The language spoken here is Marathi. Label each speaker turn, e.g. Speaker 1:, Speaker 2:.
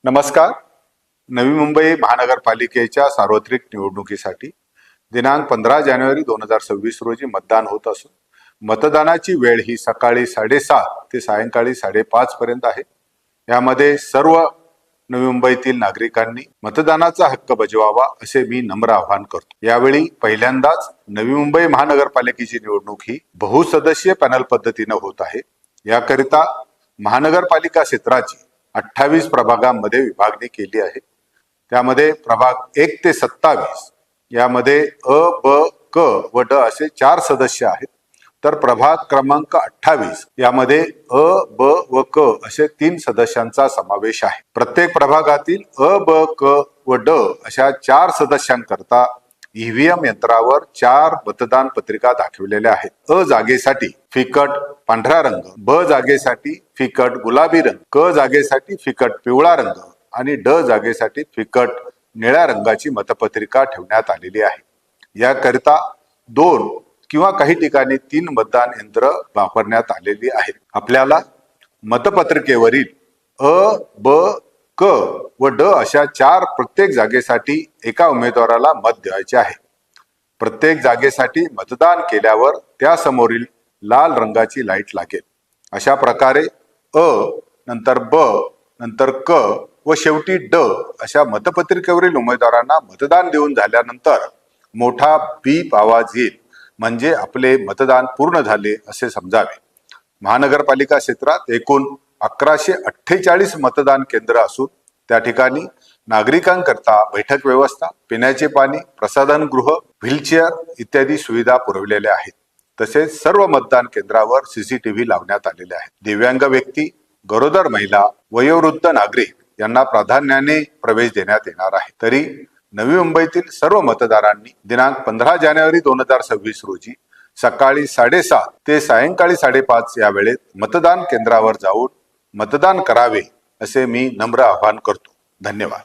Speaker 1: नमस्कार. नवी मुंबई महानगरपालिकेच्या सार्वत्रिक निवडणुकीसाठी दिनांक 15 जानेवारी 2026 रोजी मतदान होत असून मतदानाची वेळ ही सकाळी 7:30 ते सायंकाळी 5:30 पर्यंत आहे. यामध्ये सर्व नवी मुंबईतील नागरिकांनी मतदानाचा हक्क बजवावा असे मी नम्र आवाहन करतो. यावेळी पहिल्यांदाच नवी मुंबई महानगरपालिकेची निवडणूक ही बहुसदस्यीय पॅनल पद्धतीने होत आहे. याकरिता महानगरपालिका क्षेत्राची 28 प्रभागांमध्ये विभागणी केली आहे. त्यामध्ये प्रभाग 1 ते 27 यामध्ये अ, ब, क व ड असे 4 सदस्य आहेत. तर प्रभाग क्रमांक 28 यामध्ये अ, ब व क असे 3 सदस्यांचा समावेश आहे. प्रत्येक प्रभागातील अ, ब, क व ड अशा 4 सदस्यांकरता ईव्हीएम यंत्रावर 4 मतदान पत्रिका दाखविलेल्या आहेत. अ जागेसाठी फिकट पांढरा रंग, ब जागेसाठी फिकट गुलाबी रंग, क जागेसाठी फिकट पिवळा रंग आणि ड जागेसाठी फिकट निळ्या रंगाची मतपत्रिका ठेवण्यात आलेली आहे. याकरिता 2 किंवा काही ठिकाणी 3 मतदान यंत्र वापरण्यात आलेली आहेत. आपल्याला मतपत्रिकेवरील अ, ब, क व ड अशा 4 प्रत्येक जागेसाठी एका उमेदवाराला मत द्यायचे आहे. प्रत्येक जागेसाठी मतदान केल्यावर त्या समोरील लाल रंगाची लाईट लागेल. अशा प्रकारे अ नंतर ब नंतर क व शेवटी ड अशा मतपत्रिकेवरील उमेदवारांना मतदान देऊन झाल्यानंतर मोठा बीप आवाज येईल, म्हणजे आपले मतदान पूर्ण झाले असे समजावे. महानगरपालिका क्षेत्रात एकूण 1148 मतदान केंद्र असून त्या ठिकाणी नागरिकांकरता बैठक व्यवस्था, पिण्याचे पाणी, प्रसाधनगृह, व्हीलचेअर इत्यादी सुविधा पुरवलेल्या आहेत. तसेच सर्व मतदान केंद्रावर सीसीटीव्ही लावण्यात आलेले आहेत. दिव्यांग व्यक्ती, गरोदर महिला, वयोवृद्ध नागरिक यांना प्राधान्याने प्रवेश देण्यात येणार आहे. तरी नवी मुंबईतील सर्व मतदारांनी दिनांक 15 जानेवारी 2026 रोजी सकाळी 7:30 ते सायंकाळी 5:30 या वेळेत मतदान केंद्रावर जाऊन मतदान करावे असे मी नम्र आवाहन करतो. धन्यवाद.